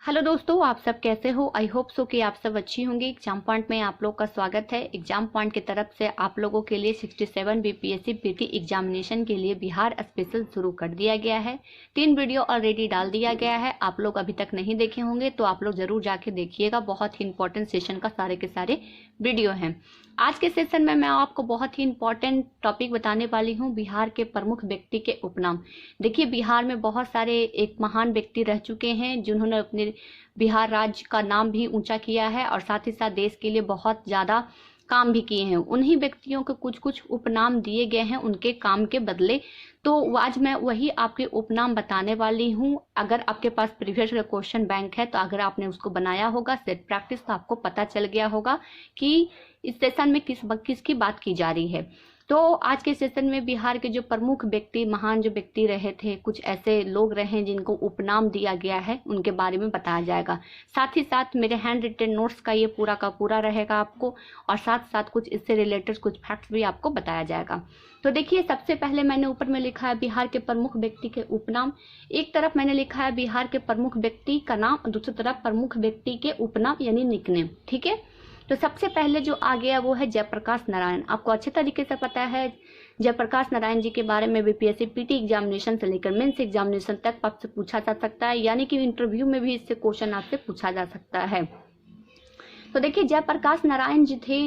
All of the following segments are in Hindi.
हेलो दोस्तों, आप सब कैसे हो। आई होप सो कि आप सब अच्छी होंगी। एग्जाम पॉइंट में आप लोग का स्वागत है। एग्जाम पॉइंट की तरफ से आप लोगों के लिए 67 बीपीएससी पीटी एग्जामिनेशन के लिए बिहार स्पेशल शुरू कर दिया गया है। 3 वीडियो ऑलरेडी डाल दिया गया है। आप लोग अभी तक नहीं देखे होंगे तो आप लोग जरूर जाके देखिएगा। बहुत ही इंपॉर्टेंट सेशन का सारे के सारे वीडियो हैं। आज के सेशन में मैं आपको बहुत ही इंपॉर्टेंट टॉपिक बताने वाली हूँ, बिहार के प्रमुख व्यक्ति के उपनाम। देखिए, बिहार में बहुत सारे एक महान व्यक्ति रह चुके हैं जिन्होंने अपने बिहार राज्य का नाम भी ऊंचा किया है और साथ ही साथ देश के लिए बहुत ज़्यादा काम भी किए हैं। उन्हीं व्यक्तियों को कुछ कुछ उपनाम दिए गए हैं उनके काम के बदले। तो आज मैं वही आपके उपनाम बताने वाली हूँ। अगर आपके पास प्रीवियस का क्वेश्चन बैंक है तो अगर आपने उसको बनाया होगा सेट प्रैक्टिस तो आपको पता चल गया होगा कि इस सेशन में किसकी बात की जा रही है। तो आज के सेशन में बिहार के जो प्रमुख व्यक्ति, महान जो व्यक्ति रहे थे, कुछ ऐसे लोग रहे जिनको उपनाम दिया गया है, उनके बारे में बताया जाएगा। साथ ही साथ मेरे हैंड रिटन नोट्स का ये पूरा का पूरा रहेगा आपको, और साथ साथ कुछ इससे रिलेटेड कुछ फैक्ट्स भी आपको बताया जाएगा। तो देखिए, सबसे पहले मैंने ऊपर में लिखा है बिहार के प्रमुख व्यक्ति के उपनाम। एक तरफ मैंने लिखा है बिहार के प्रमुख व्यक्ति का नाम और दूसरी तरफ प्रमुख व्यक्ति के उपनाम यानी निकनेम। ठीक है, तो सबसे पहले जो आ गया वो है जयप्रकाश नारायण। आपको अच्छे तरीके से पता है जयप्रकाश नारायण जी के बारे में बीपीएससी पीटी एग्जामिनेशन से लेकर मेंस एग्जामिनेशन तक आपसे पूछा जा सकता है, यानी कि इंटरव्यू में भी इससे क्वेश्चन आपसे पूछा जा सकता है। तो देखिए, जयप्रकाश नारायण जी थे,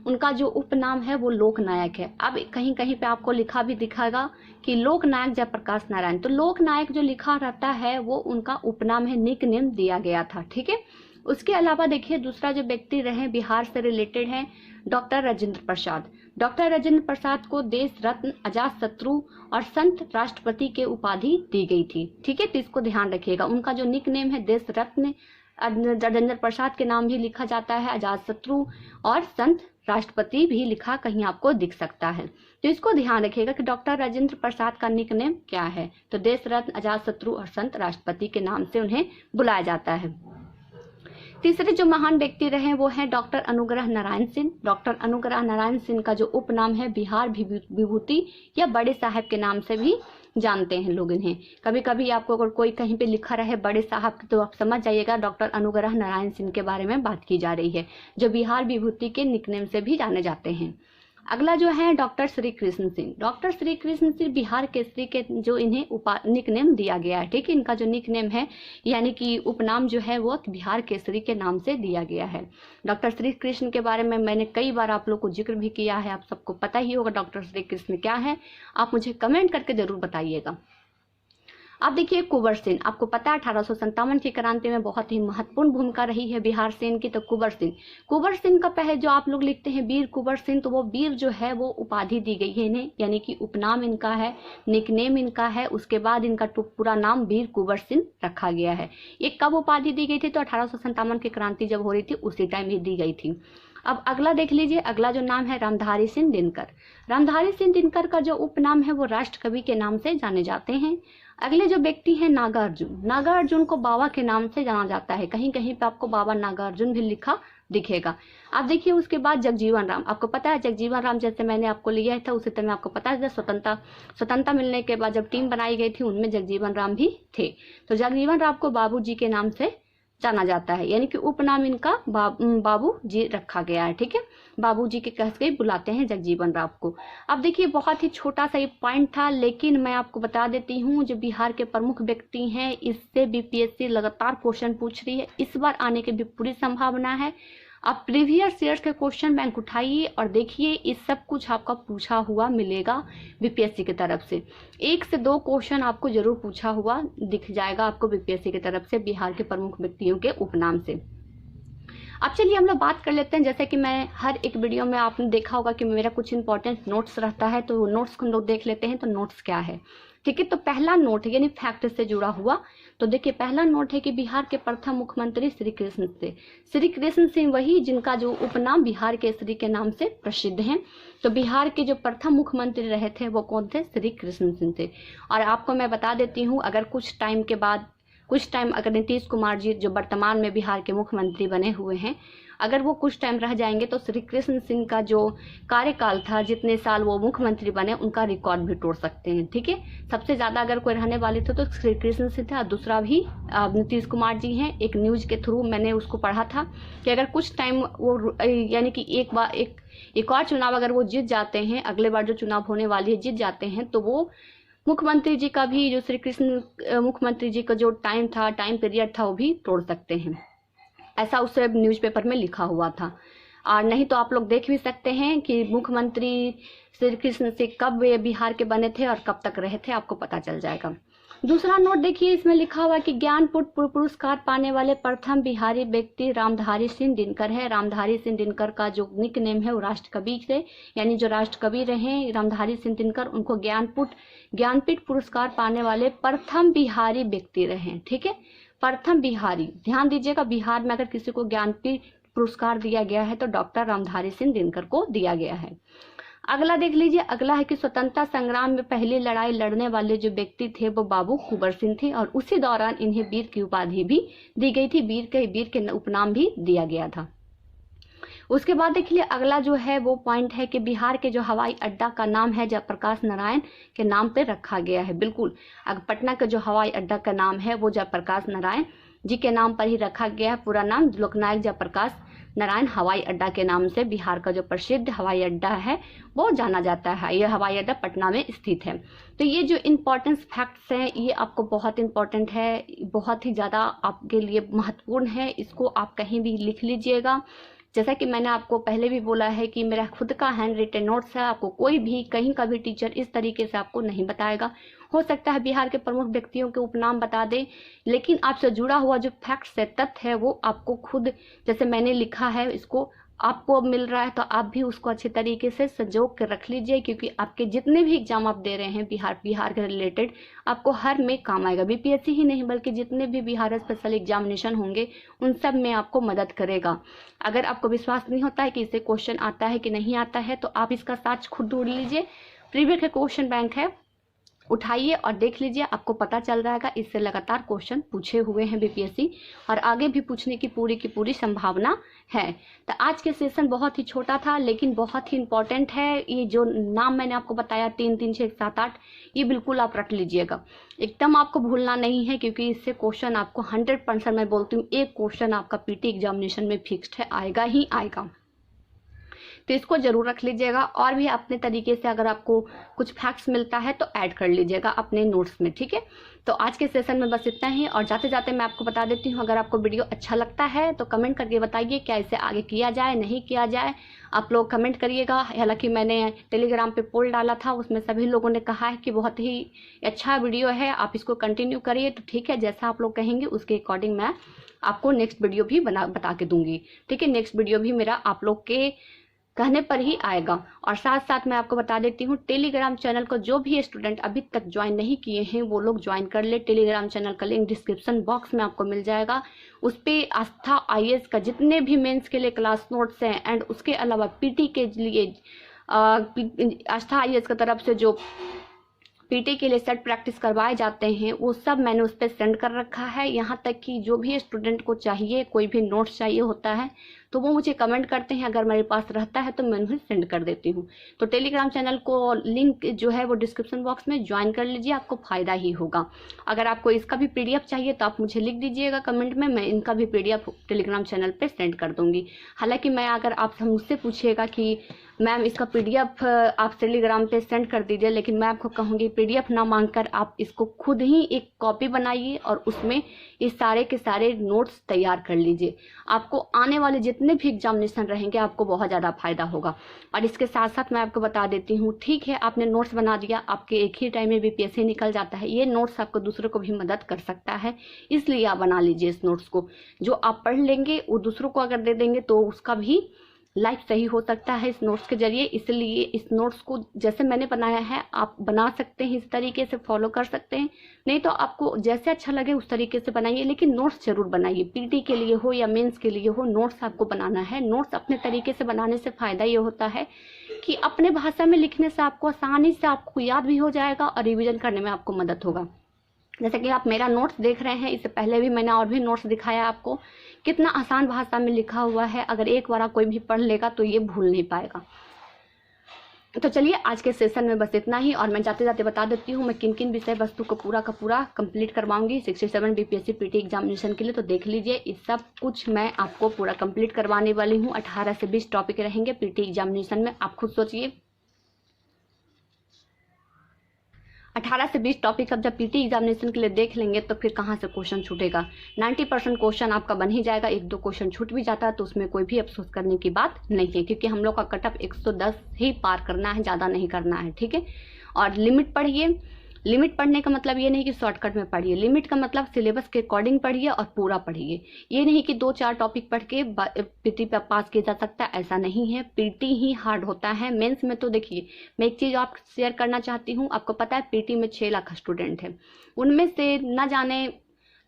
उनका जो उपनाम है वो लोकनायक है। अब कहीं कहीं पे आपको लिखा भी दिखागा कि लोकनायक जयप्रकाश नारायण। तो लोकनायक जो लिखा रहता है वो उनका उपनाम है, निक नेम दिया गया था। ठीक है, उसके अलावा देखिए दूसरा जो व्यक्ति रहे बिहार से रिलेटेड है डॉक्टर राजेंद्र प्रसाद। डॉक्टर राजेंद्र प्रसाद को देश रत्न, अजात शत्रु और संत राष्ट्रपति के उपाधि दी गई थी। ठीक है, तो इसको ध्यान रखिएगा। उनका जो निक नेम है देश रत्न, राजेंद्र प्रसाद के नाम भी लिखा जाता है, अजात शत्रु और संत राष्ट्रपति भी लिखा कहीं आपको दिख सकता है। तो इसको ध्यान रखिएगा कि डॉक्टर राजेंद्र प्रसाद का निक नेम क्या है। तो देश रत्न, अजात शत्रु और संत राष्ट्रपति के नाम से उन्हें बुलाया जाता है। तीसरे जो महान व्यक्ति रहे वो हैं डॉक्टर अनुग्रह नारायण सिंह। डॉक्टर अनुग्रह नारायण सिंह का जो उपनाम है बिहार विभूति या बड़े साहब के नाम से भी जानते हैं लोग इन्हें। कभी कभी आपको अगर कोई कहीं पे लिखा रहे बड़े साहब तो आप समझ जाइएगा डॉक्टर अनुग्रह नारायण सिंह के बारे में बात की जा रही है, जो बिहार विभूति के निकनेम से भी जाने जाते हैं। अगला जो है डॉक्टर श्री कृष्ण सिंह। डॉक्टर श्री कृष्ण सिंह बिहार केसरी के जो इन्हें निकनेम दिया गया है। ठीक है, इनका जो निकनेम है यानी कि उपनाम जो है वो बिहार केसरी के नाम से दिया गया है। डॉक्टर श्री कृष्ण के बारे में मैंने कई बार आप लोग को जिक्र भी किया है, आप सबको पता ही होगा डॉक्टर श्री कृष्ण क्या है। आप मुझे कमेंट करके जरूर बताइएगा। अब देखिए कुंवर सेन, आपको पता है 1857 की क्रांति में बहुत ही महत्वपूर्ण भूमिका रही है बिहार सेन की। तो कुंवर सेन का पहले जो आप लोग लिखते हैं वीर कुंवर सेन, तो वो वीर जो है वो उपाधि दी गई है इन्हें, यानी कि उपनाम इनका है, निकनेम इनका है। उसके बाद इनका पूरा नाम वीर कुंवर सेन रखा गया है। ये कब उपाधि दी गई थी? तो 1857 की क्रांति जब हो रही थी उसी टाइम ही दी गई थी। अब अगला देख लीजिए, अगला जो नाम है रामधारी सिंह दिनकर। रामधारी सिंह दिनकर का जो उपनाम है वो राष्ट्र कवि के नाम से जाने जाते हैं। अगले जो व्यक्ति हैं नागार्जुन। नागार्जुन को बाबा के नाम से जाना जाता है, कहीं कहीं पे आपको बाबा नागार्जुन भी लिखा दिखेगा। आप देखिए उसके बाद जगजीवन राम। आपको पता है जगजीवन राम जैसे मैंने आपको लिया था उसी तरह आपको पता है स्वतंत्रता मिलने के बाद जब टीम बनाई गई थी उनमें जगजीवन राम भी थे। तो जगजीवन राम को बाबू जी के नाम से जाना जाता है, यानी कि उपनाम इनका बाबू जी रखा गया है। ठीक है, बाबू जी के कह के बुलाते हैं जगजीवन राम को। अब देखिए बहुत ही छोटा सा ये पॉइंट था, लेकिन मैं आपको बता देती हूँ जो बिहार के प्रमुख व्यक्ति हैं इससे बीपीएससी लगातार क्वेश्चन पूछ रही है। इस बार आने की भी पूरी संभावना है। आप प्रीवियस ईयर्स के क्वेश्चन बैंक उठाइए और देखिए इस सब कुछ आपका पूछा हुआ मिलेगा बीपीएससी की तरफ से। 1 से 2 क्वेश्चन आपको जरूर पूछा हुआ दिख जाएगा आपको बीपीएससी की तरफ से बिहार के प्रमुख व्यक्तियों के उपनाम से। अब चलिए हम लोग बात कर लेते हैं, जैसे कि मैं हर एक वीडियो में आपने देखा होगा कि मेरा कुछ इंपॉर्टेंट नोट्स रहता है, तो नोट्स को हम लोग देख लेते हैं। तो नोट्स क्या है? ठीक है, तो पहला नोट है यानी फैक्ट से जुड़ा हुआ। तो देखिए पहला नोट है कि बिहार के प्रथम मुख्यमंत्री श्री कृष्ण थे। श्री कृष्ण सिंह वही जिनका जो उपनाम बिहार केसरी के नाम से प्रसिद्ध हैं। तो बिहार के जो प्रथम मुख्यमंत्री रहे थे वो कौन थे? श्री कृष्ण सिंह थे। और आपको मैं बता देती हूँ, अगर कुछ टाइम के बाद कुछ टाइम अगर नीतीश कुमार जी जो वर्तमान में बिहार के मुख्यमंत्री बने हुए हैं, अगर वो कुछ टाइम रह जाएंगे तो श्री कृष्ण सिंह का जो कार्यकाल था, जितने साल वो मुख्यमंत्री बने, उनका रिकॉर्ड भी तोड़ सकते हैं। ठीक है, सबसे ज्यादा अगर कोई रहने वाले थे तो श्री कृष्ण सिंह था, दूसरा भी नीतीश कुमार जी हैं। एक न्यूज के थ्रू मैंने उसको पढ़ा था कि अगर कुछ टाइम वो यानी कि एक और चुनाव अगर वो जीत जाते हैं, अगले बार जो चुनाव होने वाली है जीत जाते हैं, तो वो मुख्यमंत्री जी का भी, जो श्री कृष्ण मुख्यमंत्री जी का जो टाइम पीरियड था, वो भी तोड़ सकते हैं। ऐसा उस न्यूज़पेपर में लिखा हुआ था। और नहीं तो आप लोग देख भी सकते हैं कि मुख्यमंत्री श्री कृष्ण से कब वे बिहार के बने थे और कब तक रहे थे, आपको पता चल जाएगा। दूसरा नोट देखिए, इसमें लिखा हुआ कि ज्ञानपीठ पुरस्कार पाने वाले प्रथम बिहारी व्यक्ति रामधारी सिंह दिनकर है। रामधारी सिंह दिनकर का जो निक नेम है वो राष्ट्रकवि से, यानी जो राष्ट्रकवि रहे रामधारी सिंह दिनकर, उनको ज्ञानपीठ पुरस्कार पाने वाले प्रथम बिहारी व्यक्ति रहे। ठीक है, प्रथम बिहारी, ध्यान दीजिएगा, बिहार में अगर किसी को ज्ञानपीठ पुरस्कार दिया गया है तो डॉक्टर रामधारी सिंह दिनकर को दिया गया है। अगला देख लीजिए, अगला है कि स्वतंत्रता संग्राम में पहली लड़ाई लड़ने वाले जो व्यक्ति थे वो बाबू कुंवर सिंह थे, और उसी दौरान इन्हें वीर की उपाधि भी दी गई थी, वीर के उपनाम भी दिया गया था। उसके बाद देख लीजिए, अगला जो है वो पॉइंट है कि बिहार के जो हवाई अड्डा का नाम है जयप्रकाश नारायण के नाम पे रखा गया है। बिल्कुल, अगर पटना का जो हवाई अड्डा का नाम है वो जयप्रकाश नारायण जी के नाम पर ही रखा गया है। पूरा नाम लोकनायक जयप्रकाश नारायण हवाई अड्डा के नाम से बिहार का जो प्रसिद्ध हवाई अड्डा है वो जाना जाता है। यह हवाई अड्डा पटना में स्थित है। तो ये जो इम्पोर्टेंस फैक्ट्स हैं ये आपको बहुत इंपॉर्टेंट है, बहुत ही ज़्यादा आपके लिए महत्वपूर्ण है। इसको आप कहीं भी लिख लीजिएगा। जैसा कि मैंने आपको पहले भी बोला है कि मेरा खुद का हैंड रिटन नोट्स है, आपको कोई भी कहीं का भी टीचर इस तरीके से आपको नहीं बताएगा। हो सकता है बिहार के प्रमुख व्यक्तियों के उपनाम बता दे, लेकिन आपसे जुड़ा हुआ जो फैक्ट्स है, तथ्य है, वो आपको खुद, जैसे मैंने लिखा है, इसको आपको अब मिल रहा है तो आप भी उसको अच्छे तरीके से संजो कर रख लीजिए, क्योंकि आपके जितने भी एग्जाम आप दे रहे हैं बिहार के रिलेटेड, आपको हर में काम आएगा। बीपीएससी ही नहीं बल्कि जितने भी बिहार स्पेशल एग्जामिनेशन होंगे उन सब में आपको मदद करेगा। अगर आपको विश्वास नहीं होता है कि इससे क्वेश्चन आता है कि नहीं आता है तो आप इसका साच खुद ढूंढ लीजिए। प्रीवियस का क्वेश्चन बैंक है, उठाइए और देख लीजिए, आपको पता चल जाएगा। इससे लगातार क्वेश्चन पूछे हुए हैं बीपीएससी, और आगे भी पूछने की पूरी संभावना है। तो आज के सेशन बहुत ही छोटा था लेकिन बहुत ही इंपॉर्टेंट है। ये जो नाम मैंने आपको बताया 3 3 6 7 8, ये बिल्कुल आप रट लीजिएगा, एकदम आपको भूलना नहीं है, क्योंकि इससे क्वेश्चन आपको 100% मैं बोलती हूँ, एक क्वेश्चन आपका पीटी एग्जामिनेशन में फिक्स्ड है, आएगा ही आएगा। तो इसको जरूर रख लीजिएगा। और भी अपने तरीके से अगर आपको कुछ फैक्ट्स मिलता है तो ऐड कर लीजिएगा अपने नोट्स में। ठीक है, तो आज के सेशन में बस इतना ही। और जाते जाते मैं आपको बता देती हूँ, अगर आपको वीडियो अच्छा लगता है तो कमेंट करके बताइए क्या इसे आगे किया जाए, नहीं किया जाए। आप लोग कमेंट करिएगा। हालांकि मैंने टेलीग्राम पे पोल डाला था, उसमें सभी लोगों ने कहा है कि बहुत ही अच्छा वीडियो है, आप इसको कंटिन्यू करिए। तो ठीक है, जैसा आप लोग कहेंगे उसके अकॉर्डिंग मैं आपको नेक्स्ट वीडियो भी बता के दूंगी। ठीक है, नेक्स्ट वीडियो भी मेरा आप लोग के कहने पर ही आएगा। और साथ साथ मैं आपको बता देती हूँ, टेलीग्राम चैनल को जो भी स्टूडेंट अभी तक ज्वाइन नहीं किए हैं वो लोग ज्वाइन कर ले। टेलीग्राम चैनल का लिंक डिस्क्रिप्शन बॉक्स में आपको मिल जाएगा। उस पर आस्था आईएएस का जितने भी मेंस के लिए क्लास नोट्स हैं, एंड उसके अलावा पीटी के लिए आस्था आईएएस की तरफ से जो पीटी के लिए सेट प्रैक्टिस करवाए जाते हैं वो सब मैंने उस पर सेंड कर रखा है। यहाँ तक कि जो भी स्टूडेंट को चाहिए, कोई भी नोट्स चाहिए होता है तो वो मुझे कमेंट करते हैं, अगर मेरे पास रहता है तो मैं उन्हें सेंड कर देती हूँ। तो टेलीग्राम चैनल को लिंक जो है वो डिस्क्रिप्शन बॉक्स में ज्वाइन कर लीजिए, आपको फ़ायदा ही होगा। अगर आपको इसका भी पीडीएफ चाहिए तो आप मुझे लिख दीजिएगा कमेंट में, मैं इनका भी पीडीएफ टेलीग्राम चैनल पर सेंड कर दूँगी। हालाँकि मैं, अगर आप मुझसे पूछिएगा कि मैम इसका पीडीएफ आप टेलीग्राम पे सेंड कर दीजिए, लेकिन मैं आपको कहूँगी पीडीएफ ना मांगकर आप इसको खुद ही एक कॉपी बनाइए और उसमें ये सारे के सारे नोट्स तैयार कर लीजिए। आपको आने वाले जितने भी एग्जामिनेशन रहेंगे आपको बहुत ज़्यादा फायदा होगा। और इसके साथ साथ मैं आपको बता देती हूँ, ठीक है आपने नोट्स बना दिया, आपके एक ही टाइम में बीपीएससी निकल जाता है, ये नोट्स आपको दूसरों को भी मदद कर सकता है, इसलिए आप बना लीजिए इस नोट्स को। जो आप पढ़ लेंगे वो दूसरों को अगर दे देंगे तो उसका भी लाइफ सही हो सकता है इस नोट्स के जरिए। इसलिए इस नोट्स को जैसे मैंने बनाया है आप बना सकते हैं, इस तरीके से फॉलो कर सकते हैं। नहीं तो आपको जैसे अच्छा लगे उस तरीके से बनाइए, लेकिन नोट्स जरूर बनाइए। पीटी के लिए हो या मेंस के लिए हो, नोट्स आपको बनाना है। नोट्स अपने तरीके से बनाने से फ़ायदा ये होता है कि अपने भाषा में लिखने से आपको आसानी से आपको याद भी हो जाएगा और रिविजन करने में आपको मदद होगा। जैसे कि आप मेरा नोट्स देख रहे हैं, इससे पहले भी मैंने और भी नोट्स दिखाया आपको, कितना आसान भाषा में लिखा हुआ है। अगर एक बार कोई भी पढ़ लेगा तो ये भूल नहीं पाएगा। तो चलिए आज के सेशन में बस इतना ही, और मैं जाते जाते बता देती हूँ मैं किन किन विषय वस्तु को पूरा का पूरा कंप्लीट करवाऊंगी 67 बीपीएससी पीटी एग्जामिनेशन के लिए। तो देख लीजिए, इस सब कुछ मैं आपको पूरा कंप्लीट करवाने वाली हूँ। 18 से 20 टॉपिक रहेंगे पीटी एग्जामिनेशन में। आप खुद सोचिए, 18 से 20 टॉपिक अब जब पीटी एग्जामिनेशन के लिए देख लेंगे तो फिर कहाँ से क्वेश्चन छूटेगा। 90% क्वेश्चन आपका बन ही जाएगा। 1-2 क्वेश्चन छूट भी जाता है तो उसमें कोई भी अफसोस करने की बात नहीं है, क्योंकि हम लोग का कटअप 110 ही पार करना है, ज़्यादा नहीं करना है, ठीक है। और लिमिट पढ़िए। लिमिट पढ़ने का मतलब ये नहीं कि शॉर्टकट में पढ़िए, लिमिट का मतलब सिलेबस के अकॉर्डिंग पढ़िए और पूरा पढ़िए। ये नहीं कि 2-4 टॉपिक पढ़ के पीटी पे पास किया जा सकता है, ऐसा नहीं है। पीटी ही हार्ड होता है। मेंस में तो देखिए, मैं एक चीज़ आप शेयर करना चाहती हूँ। आपको पता है पीटी में 6 लाख स्टूडेंट है, उनमें से न जाने,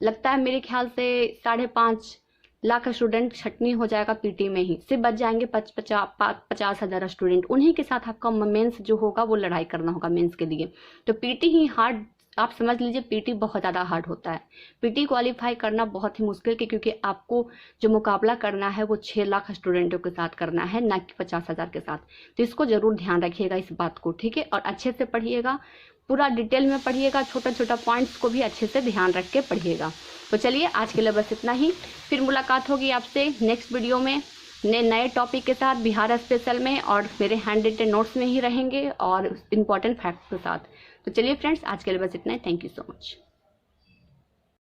लगता है मेरे ख्याल से 5.5 लाख स्टूडेंट छटनी हो जाएगा पीटी में ही, सिर्फ बच जाएंगे 50,000 स्टूडेंट। उन्हीं के साथ आपका मेंस जो होगा वो लड़ाई करना होगा मेंस के लिए। तो पीटी ही हार्ड, आप समझ लीजिए पीटी बहुत ज़्यादा हार्ड होता है। पीटी क्वालिफाई करना बहुत ही मुश्किल है, क्योंकि आपको जो मुकाबला करना है वो 6 लाख स्टूडेंटों के साथ करना है, ना कि 50,000 के साथ। तो इसको जरूर ध्यान रखिएगा इस बात को, ठीक है। और अच्छे से पढ़िएगा, पूरा डिटेल में पढ़िएगा, छोटा छोटा पॉइंट्स को भी अच्छे से ध्यान रख के पढ़िएगा। तो चलिए आज के लिए बस इतना ही, फिर मुलाकात होगी आपसे नेक्स्ट वीडियो में नए टॉपिक के साथ, बिहार स्पेशल में, और मेरे हैंड रिटन नोट्स में ही रहेंगे और इम्पॉर्टेंट फैक्ट्स के साथ। तो चलिए फ्रेंड्स, आज के लिए बस इतना ही। Thank you so much.